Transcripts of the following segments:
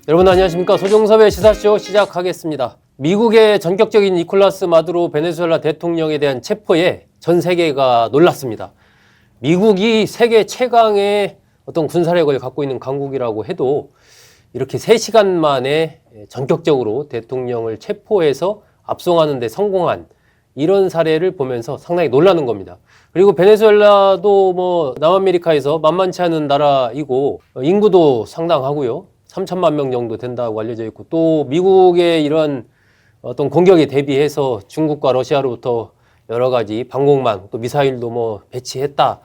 여러분 안녕하십니까. 소종섭의 시사쇼 시작하겠습니다. 미국의 전격적인 니콜라스 마두로 베네수엘라 대통령에 대한 체포에 전 세계가 놀랐습니다. 미국이 세계 최강의 어떤 군사력을 갖고 있는 강국이라고 해도 이렇게 3시간 만에 전격적으로 대통령을 체포해서 압송하는 데 성공한 이런 사례를 보면서 상당히 놀라는 겁니다. 그리고 베네수엘라도 뭐 남아메리카에서 만만치 않은 나라이고 인구도 상당하고요. 3천만 명 정도 된다고 알려져 있고, 또 미국의 이런 어떤 공격에 대비해서 중국과 러시아로부터 여러 가지 방공망, 또 미사일도 뭐 배치했다,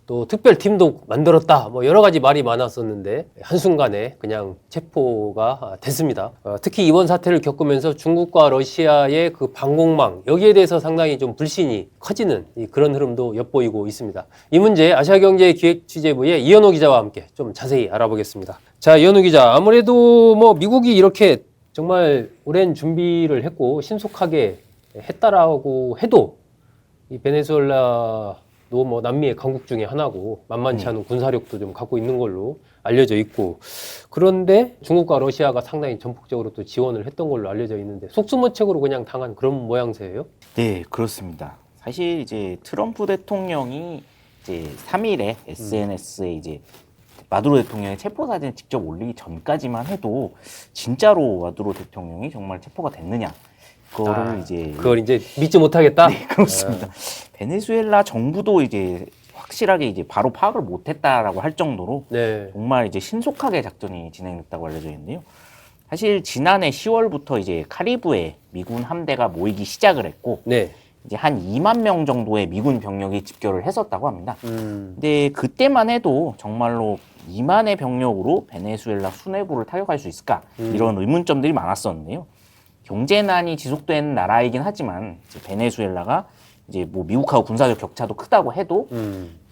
또 특별팀도 만들었다, 뭐 여러 가지 말이 많았었는데 한순간에 그냥 체포가 됐습니다. 특히 이번 사태를 겪으면서 중국과 러시아의 그 방공망, 여기에 대해서 상당히 좀 불신이 커지는 그런 흐름도 엿보이고 있습니다. 이 문제 아시아경제기획취재부의 이현호 기자와 함께 좀 자세히 알아보겠습니다. 자, 이현호 기자, 아무래도 뭐 미국이 이렇게 정말 오랜 준비를 했고 신속하게 했다라고 해도 이 베네수엘라도 뭐 남미의 강국 중에 하나고 만만치 않은 군사력도 좀 갖고 있는 걸로 알려져 있고, 그런데 중국과 러시아가 상당히 전폭적으로 또 지원을 했던 걸로 알려져 있는데 속수무책으로 그냥 당한 그런 모양새예요? 네, 그렇습니다. 사실 이제 트럼프 대통령이 이제 3일에 SNS에 이제 마두로 대통령의 체포 사진을 직접 올리기 전까지만 해도 진짜로 마두로 대통령이 정말 체포가 됐느냐, 그걸 이제 믿지 못하겠다? 네, 그렇습니다. 베네수엘라 정부도 이제 확실하게 이제 바로 파악을 못했다라고 할 정도로 네. 정말 이제 신속하게 작전이 진행됐다고 알려져 있는데요. 사실 지난해 10월부터 이제 카리브에 미군 함대가 모이기 시작을 했고, 네. 이제 한 2만 명 정도의 미군 병력이 집결을 했었다고 합니다. 근데 그때만 해도 정말로 2만의 병력으로 베네수엘라 수뇌부를 타격할 수 있을까? 이런 의문점들이 많았었는데요. 경제난이 지속되는 나라이긴 하지만 이제 베네수엘라가 이제 뭐 미국하고 군사적 격차도 크다고 해도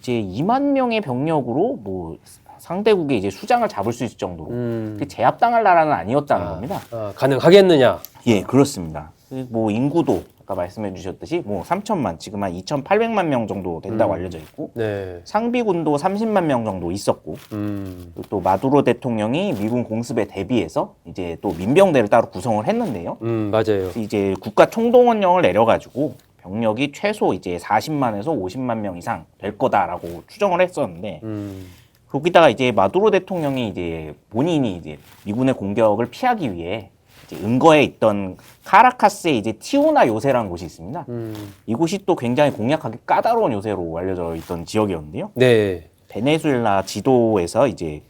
이제 2만 명의 병력으로 뭐 상대국의 이제 수장을 잡을 수 있을 정도로 제압당할 나라는 아니었다는 겁니다. 가능하겠느냐? 예, 그렇습니다. 뭐 인구도 아까 말씀해 주셨듯이 뭐 3천만, 지금 한 2,800만 명 정도 된다고 알려져 있고, 네. 상비군도 30만 명 정도 있었고, 또 마두로 대통령이 미군 공습에 대비해서 이제 또 민병대를 따로 구성을 했는데요. 맞아요. 이제 국가 총동원령을 내려가지고 병력이 최소 이제 40만에서 50만 명 이상 될 거다라고 추정을 했었는데, 거기다가 이제 마두로 대통령이 이제 본인이 이제 미군의 공격을 피하기 위해 이제 은거에 있던 카라카스의 이제 티오나 요새라는 곳이 있습니다. 이곳이 또 굉장히 공략하기 까다로운 요새로 알려져 있던 지역이었는데요. 네. 베네수엘라 지도에서 이제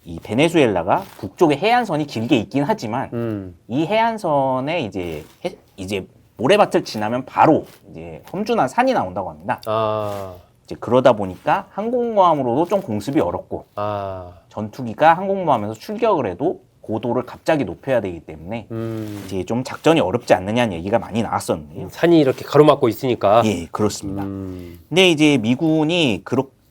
이 베네수엘라가 북쪽에 해안선이 길게 있긴 하지만 이 해안선에 이제 모래밭을 지나면 바로 이제 험준한 산이 나온다고 합니다. 이제 그러다 보니까 항공모함으로도 좀 공습이 어렵고, 전투기가 항공모함에서 출격을 해도 고도를 갑자기 높여야 되기 때문에 이제 좀 작전이 어렵지 않느냐는 얘기가 많이 나왔었는데요. 산이 이렇게 가로막고 있으니까. 예, 그렇습니다. 근데 이제 미군이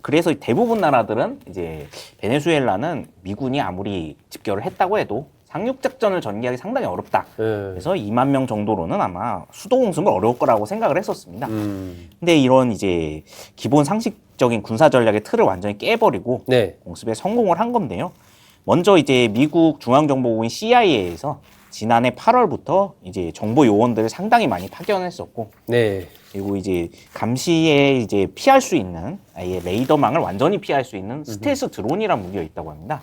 그래서 대부분 나라들은 이제 베네수엘라는 미군이 아무리 집결을 했다고 해도 상륙작전을 전개하기 상당히 어렵다. 그래서 2만 명 정도로는 아마 수도 공습을 어려울 거라고 생각을 했었습니다. 근데 이런 이제 기본 상식적인 군사 전략의 틀을 완전히 깨버리고 네. 공습에 성공을 한 건데요. 먼저 이제 미국 중앙정보국인 CIA에서 지난해 8월부터 이제 정보 요원들을 상당히 많이 파견했었고, 네. 그리고 이제 감시에 이제 피할 수 있는, 아예 레이더망을 완전히 피할 수 있는 스텔스 드론이라는 무기가 있다고 합니다.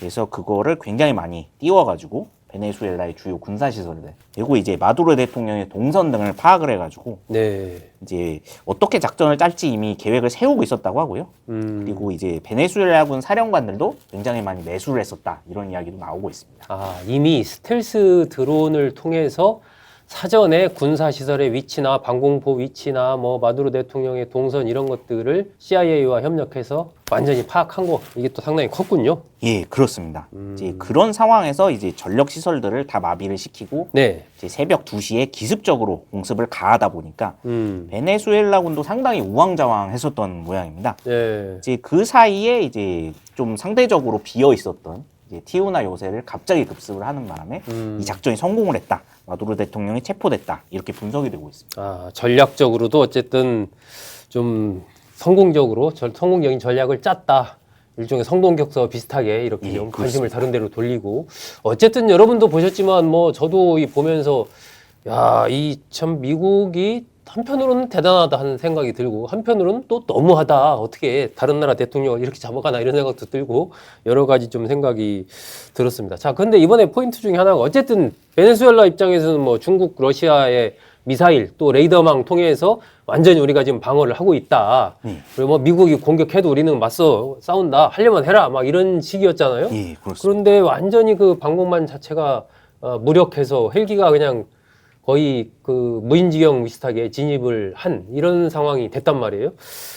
그래서 그거를 굉장히 많이 띄워가지고 베네수엘라의 주요 군사시설들, 그리고 이제 마두로 대통령의 동선 등을 파악을 해가지고 네. 이제 어떻게 작전을 짤지 이미 계획을 세우고 있었다고 하고요. 그리고 이제 베네수엘라군 사령관들도 굉장히 많이 매수를 했었다, 이런 이야기도 나오고 있습니다. 이미 스텔스 드론을 통해서 사전에 군사시설의 위치나 방공포 위치나 뭐 마두로 대통령의 동선 이런 것들을 CIA와 협력해서 완전히 파악한 거, 이게 또 상당히 컸군요. 예, 그렇습니다. 이제 그런 상황에서 이제 전력 시설들을 다 마비를 시키고, 네. 이제 새벽 2시에 기습적으로 공습을 가하다 보니까 베네수엘라군도 상당히 우왕좌왕했었던 모양입니다. 네. 이제 그 사이에 이제 좀 상대적으로 비어 있었던 이제 티우나 요새를 갑자기 급습을 하는 바람에 이 작전이 성공을 했다, 마두로 대통령이 체포됐다, 이렇게 분석이 되고 있습니다. 전략적으로도 어쨌든 좀 성공적인 전략을 짰다, 일종의 성동격서 비슷하게 이렇게 예, 좀 그렇습니다. 관심을 다른 데로 돌리고 어쨌든 여러분도 보셨지만 뭐 저도 이 보면서 야, 이 참 미국이 한편으로는 대단하다 하는 생각이 들고 한편으로는 또 너무하다. 어떻게 다른 나라 대통령을 이렇게 잡아가나 이런 생각도 들고 여러 가지 좀 생각이 들었습니다. 자, 근데 이번에 포인트 중에 하나가 어쨌든 베네수엘라 입장에서는 뭐 중국, 러시아의 미사일 또 레이더망 통해서 완전히 우리가 지금 방어를 하고 있다. 그리고 뭐 미국이 공격해도 우리는 맞서 싸운다. 하려면 해라. 막 이런 식이었잖아요. 예, 그렇습니다. 그런데 완전히 그 방공망 자체가 무력해서 헬기가 그냥 거의 그 무인지경 비슷하게 진입을 한 이런 상황이 됐단 말이에요.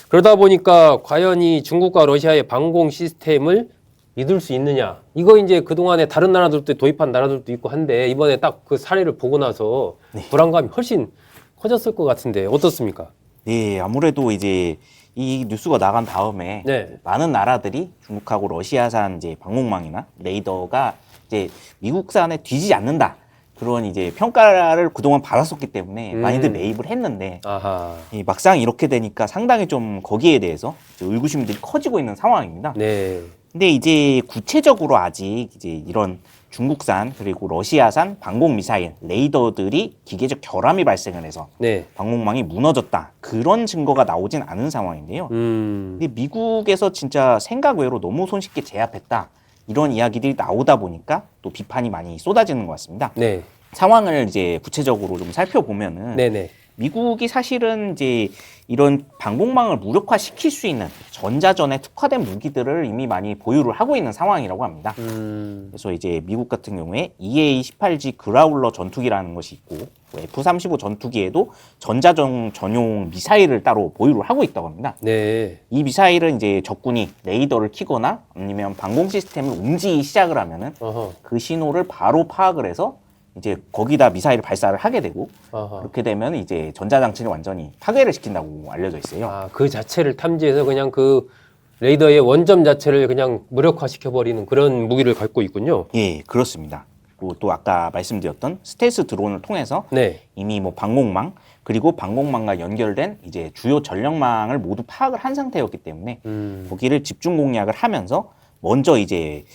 그러다 보니까 과연 이 중국과 러시아의 방공 시스템을 믿을 수 있느냐. 이거 이제 그동안에 다른 나라들도 도입한 나라들도 있고 한데 이번에 딱 그 사례를 보고 나서 불안감이 훨씬 커졌을 것 같은데 어떻습니까? 네, 아무래도 이제 이 뉴스가 나간 다음에 네. 많은 나라들이 중국하고 러시아산 이제 방공망이나 레이더가 이제 미국산에 뒤지지 않는다. 그런 이제 평가를 그동안 받았었기 때문에 많이들 매입을 했는데 아하. 이 막상 이렇게 되니까 상당히 좀 거기에 대해서 의구심들이 커지고 있는 상황입니다. 네. 근데 이제 구체적으로 아직 이제 이런 중국산 그리고 러시아산 방공 미사일 레이더들이 기계적 결함이 발생을 해서 네. 방공망이 무너졌다. 그런 증거가 나오진 않은 상황인데요. 근데 미국에서 진짜 생각 외로 너무 손쉽게 제압했다. 이런 이야기들이 나오다 보니까 또 비판이 많이 쏟아지는 것 같습니다. 네. 상황을 이제 구체적으로 좀 살펴보면은 네네. 미국이 사실은 이제 이런 방공망을 무력화시킬 수 있는 전자전에 특화된 무기들을 이미 많이 보유를 하고 있는 상황이라고 합니다. 그래서 이제 미국 같은 경우에 EA-18G 그라울러 전투기라는 것이 있고 F-35 전투기에도 전자전 전용 미사일을 따로 보유를 하고 있다고 합니다. 네. 이 미사일은 이제 적군이 레이더를 켜거나 아니면 방공 시스템을 움직이기 시작을 하면은 어허. 그 신호를 바로 파악을 해서 이제 거기다 미사일을 발사를 하게 되고 아하. 그렇게 되면 이제 전자장치를 완전히 파괴를 시킨다고 알려져 있어요. 아, 그 자체를 탐지해서 그냥 그 레이더의 원점 자체를 그냥 무력화시켜버리는 그런 무기를 갖고 있군요. 예, 그렇습니다. 그리고 또 아까 말씀드렸던 스텔스 드론을 통해서 네. 이미 뭐 방공망 그리고 방공망과 연결된 이제 주요 전력망을 모두 파악을 한 상태였기 때문에 거기를 집중 공략을 하면서 먼저 이제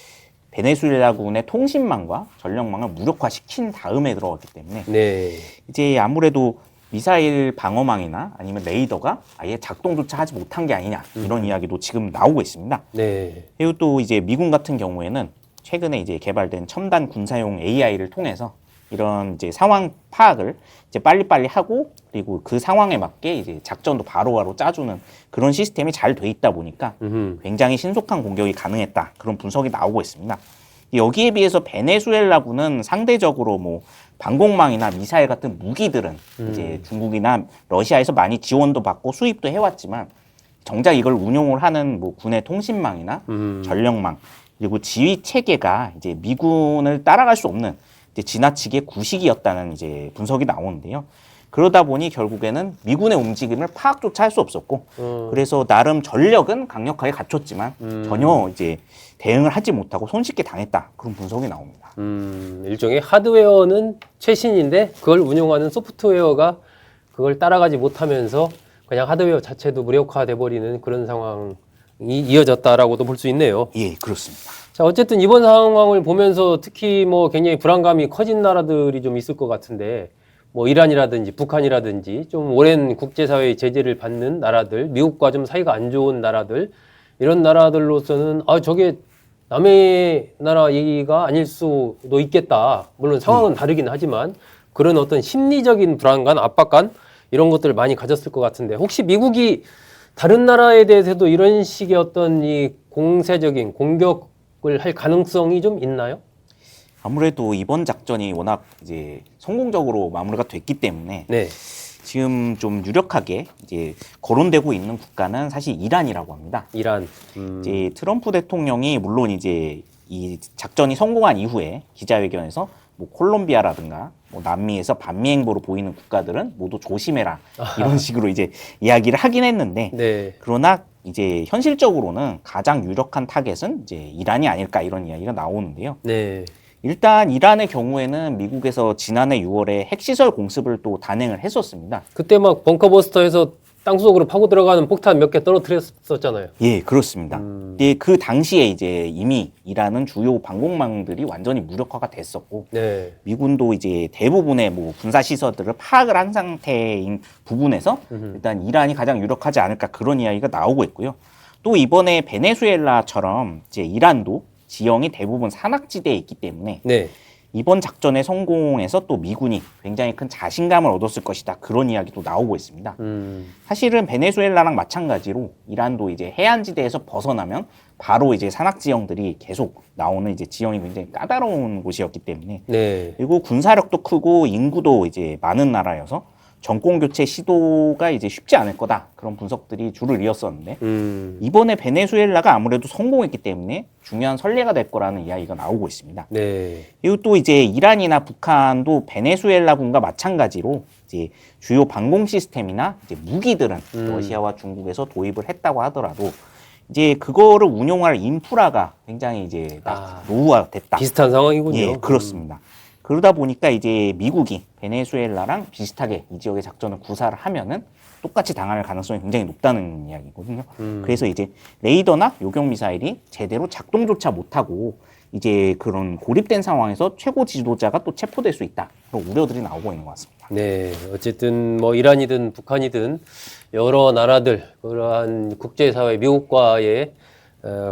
베네수엘라군의 통신망과 전력망을 무력화시킨 다음에 들어갔기 때문에 네. 이제 아무래도 미사일 방어망이나 아니면 레이더가 아예 작동조차 하지 못한 게 아니냐 이런 이야기도 지금 나오고 있습니다. 네. 그리고 또 이제 미군 같은 경우에는 최근에 이제 개발된 첨단 군사용 AI를 통해서 이런 이제 상황 파악을 이제 빨리빨리 하고 그리고 그 상황에 맞게 이제 작전도 바로바로 짜주는 그런 시스템이 잘 돼 있다 보니까 굉장히 신속한 공격이 가능했다. 그런 분석이 나오고 있습니다. 여기에 비해서 베네수엘라군은 상대적으로 뭐 방공망이나 미사일 같은 무기들은 이제 중국이나 러시아에서 많이 지원도 받고 수입도 해왔지만 정작 이걸 운용을 하는 뭐 군의 통신망이나 전력망 그리고 지휘 체계가 이제 미군을 따라갈 수 없는 이제 지나치게 구식이었다는 이제 분석이 나오는데요. 그러다 보니 결국에는 미군의 움직임을 파악조차 할 수 없었고, 그래서 나름 전력은 강력하게 갖췄지만 전혀 이제 대응을 하지 못하고 손쉽게 당했다. 그런 분석이 나옵니다. 일종의 하드웨어는 최신인데 그걸 운용하는 소프트웨어가 그걸 따라가지 못하면서 그냥 하드웨어 자체도 무력화돼 버리는 그런 상황이 이어졌다라고도 볼 수 있네요. 예, 그렇습니다. 자, 어쨌든 이번 상황을 보면서 특히 뭐 굉장히 불안감이 커진 나라들이 좀 있을 것 같은데 뭐 이란이라든지 북한이라든지 좀 오랜 국제사회의 제재를 받는 나라들, 미국과 좀 사이가 안 좋은 나라들, 이런 나라들로서는 아, 저게 남의 나라 얘기가 아닐 수도 있겠다. 물론 상황은 다르긴 하지만 그런 어떤 심리적인 불안감, 압박감 이런 것들을 많이 가졌을 것 같은데 혹시 미국이 다른 나라에 대해서도 이런 식의 어떤 이 공세적인 공격을 할 가능성이 좀 있나요? 아무래도 이번 작전이 워낙 이제 성공적으로 마무리가 됐기 때문에 네. 지금 좀 유력하게 이제 거론되고 있는 국가는 사실 이란이라고 합니다. 이란. 이제 트럼프 대통령이 물론 이제 이 작전이 성공한 이후에 기자회견에서 뭐 콜롬비아라든가 뭐 남미에서 반미 행보로 보이는 국가들은 모두 조심해라 이런 식으로 이제 이야기를 하긴 했는데 네. 그러나 이제 현실적으로는 가장 유력한 타겟은 이제 이란이 아닐까 이런 이야기가 나오는데요. 네. 일단 이란의 경우에는 미국에서 지난해 6월에 핵시설 공습을 또 단행을 했었습니다. 그때 막 벙커버스터에서 땅속으로 파고 들어가는 폭탄 몇 개 떨어뜨렸었잖아요. 예, 그렇습니다. 예, 그 당시에 이제 이미 이란은 주요 방공망들이 완전히 무력화가 됐었고, 네. 미군도 이제 대부분의 뭐 군사 시설들을 파악을 한 상태인 부분에서 일단 이란이 가장 유력하지 않을까 그런 이야기가 나오고 있고요. 또 이번에 베네수엘라처럼 이제 이란도 지형이 대부분 산악지대에 있기 때문에 네. 이번 작전의 성공에서 또 미군이 굉장히 큰 자신감을 얻었을 것이다. 그런 이야기도 나오고 있습니다. 사실은 베네수엘라랑 마찬가지로 이란도 이제 해안지대에서 벗어나면 바로 이제 산악 지형들이 계속 나오는 이제 지형이 굉장히 까다로운 곳이었기 때문에 네. 그리고 군사력도 크고 인구도 이제 많은 나라여서 정권 교체 시도가 이제 쉽지 않을 거다. 그런 분석들이 줄을 이었었는데 이번에 베네수엘라가 아무래도 성공했기 때문에 중요한 선례가 될 거라는 이야기가 나오고 있습니다. 네. 그리고 또 이제 이란이나 북한도 베네수엘라군과 마찬가지로 이제 주요 방공 시스템이나 이제 무기들은 러시아와 중국에서 도입을 했다고 하더라도 이제 그거를 운용할 인프라가 굉장히 이제 노후화됐다. 비슷한 상황이군요. 예, 그렇습니다. 그러다 보니까 이제 미국이 베네수엘라랑 비슷하게 이 지역의 작전을 구사를 하면은 똑같이 당할 가능성이 굉장히 높다는 이야기거든요. 그래서 이제 레이더나 요격 미사일이 제대로 작동조차 못하고 이제 그런 고립된 상황에서 최고 지도자가 또 체포될 수 있다. 그런 우려들이 나오고 있는 것 같습니다. 네, 어쨌든 뭐 이란이든 북한이든 여러 나라들 그러한 국제사회 미국과의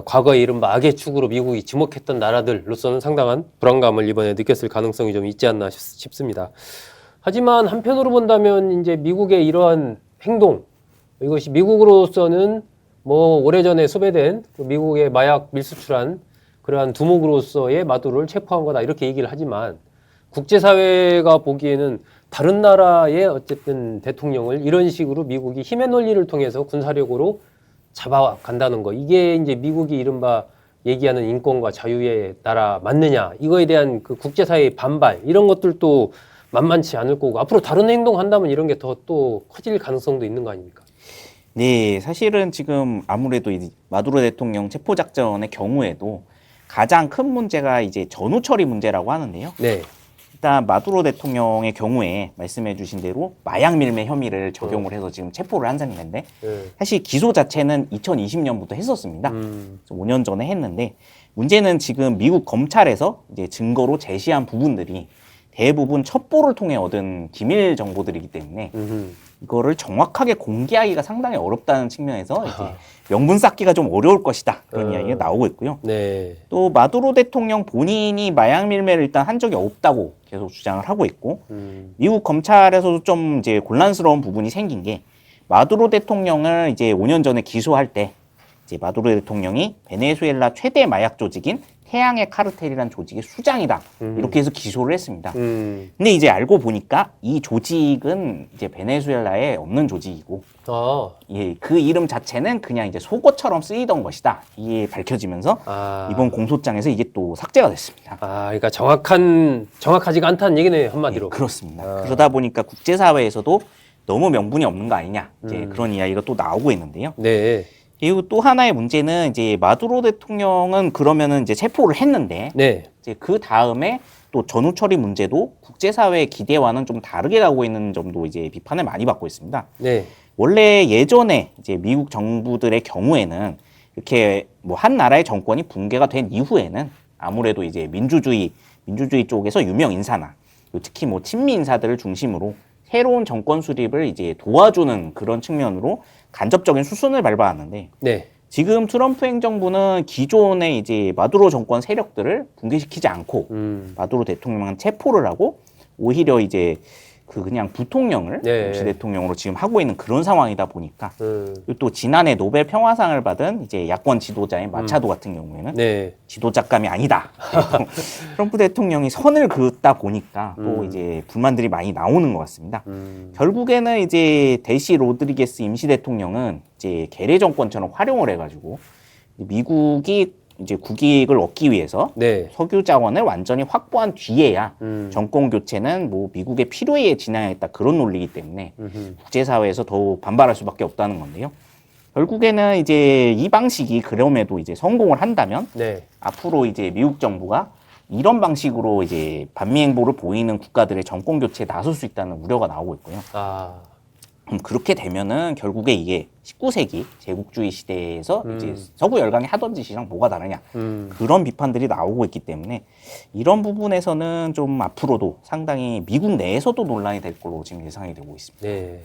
과거의 이른바 악의 축으로 미국이 지목했던 나라들로서는 상당한 불안감을 이번에 느꼈을 가능성이 좀 있지 않나 싶습니다. 하지만 한편으로 본다면 이제 미국의 이러한 행동, 이것이 미국으로서는 뭐 오래전에 소배된 미국의 마약 밀수출한 그러한 두목으로서의 마두로를 체포한 거다 이렇게 얘기를 하지만 국제사회가 보기에는 다른 나라의 어쨌든 대통령을 이런 식으로 미국이 힘의 논리를 통해서 군사력으로 잡아간다는 거, 이게 이제 미국이 이른바 얘기하는 인권과 자유의 나라 맞느냐, 이거에 대한 그 국제사회의 반발, 이런 것들도 만만치 않을 거고, 앞으로 다른 행동 한다면 이런 게 더 또 커질 가능성도 있는 거 아닙니까? 네, 사실은 지금 아무래도 이 마두로 대통령 체포 작전의 경우에도 가장 큰 문제가 이제 전후 처리 문제라고 하는데요. 네. 일단 마두로 대통령의 경우에 말씀해 주신 대로 마약 밀매 혐의를 적용을 해서 지금 체포를 한 상태인데 사실 기소 자체는 2020년부터 했었습니다. 5년 전에 했는데 문제는 지금 미국 검찰에서 이제 증거로 제시한 부분들이 대부분 첩보를 통해 얻은 기밀 정보들이기 때문에 이거를 정확하게 공개하기가 상당히 어렵다는 측면에서 이제 명분 쌓기가 좀 어려울 것이다. 그런 이야기가 나오고 있고요. 네. 또 마두로 대통령 본인이 마약 밀매를 일단 한 적이 없다고 계속 주장을 하고 있고 미국 검찰에서도 좀 이제 곤란스러운 부분이 생긴 게 마두로 대통령을 이제 5년 전에 기소할 때 이제 마두로 대통령이 베네수엘라 최대 마약 조직인 태양의 카르텔이라는 조직의 수장이다. 이렇게 해서 기소를 했습니다. 근데 이제 알고 보니까 이 조직은 이제 베네수엘라에 없는 조직이고, 예, 그 이름 자체는 그냥 이제 속어처럼 쓰이던 것이다. 이게 밝혀지면서 이번 공소장에서 이게 또 삭제가 됐습니다. 그러니까 정확하지가 않다는 얘기네요, 한마디로. 예, 그렇습니다. 그러다 보니까 국제사회에서도 너무 명분이 없는 거 아니냐. 이제 그런 이야기가 또 나오고 있는데요. 네. 그리고 또 하나의 문제는 이제 마두로 대통령은 그러면은 이제 체포를 했는데 네. 이제 그 다음에 또 전후 처리 문제도 국제사회의 기대와는 좀 다르게 가고 있는 점도 이제 비판을 많이 받고 있습니다. 네. 원래 예전에 이제 미국 정부들의 경우에는 이렇게 뭐 한 나라의 정권이 붕괴가 된 이후에는 아무래도 이제 민주주의 쪽에서 유명 인사나 특히 뭐 친미 인사들을 중심으로 새로운 정권 수립을 이제 도와주는 그런 측면으로 간접적인 수순을 밟아왔는데 네. 지금 트럼프 행정부는 기존의 이제 마두로 정권 세력들을 붕괴시키지 않고 마두로 대통령만 체포를 하고 오히려 이제 그 그냥 부통령을 임시 대통령으로 지금 하고 있는 그런 상황이다 보니까 그리고 또 지난해 노벨 평화상을 받은 이제 야권 지도자인 마차도 같은 경우에는 지도자감이 아니다. 트럼프 대통령이 선을 그었다 보니까 또 이제 불만들이 많이 나오는 것 같습니다. 결국에는 이제 델시 로드리게스 임시 대통령은 이제 게레 정권처럼 활용을 해가지고 미국이 이제 국익을 얻기 위해서 석유 자원을 완전히 확보한 뒤에야 정권 교체는 뭐 미국의 필요에 진행했다 그런 논리이기 때문에 국제사회에서 더욱 반발할 수밖에 없다는 건데요. 결국에는 이제 이 방식이 그럼에도 이제 성공을 한다면 앞으로 이제 미국 정부가 이런 방식으로 이제 반미 행보를 보이는 국가들의 정권 교체에 나설 수 있다는 우려가 나오고 있고요. 그렇게 되면은 결국에 이게 19세기 제국주의 시대에서 이제 서구 열강이 하던 짓이랑 뭐가 다르냐 그런 비판들이 나오고 있기 때문에 이런 부분에서는 좀 앞으로도 상당히 미국 내에서도 논란이 될 걸로 지금 예상이 되고 있습니다. 네.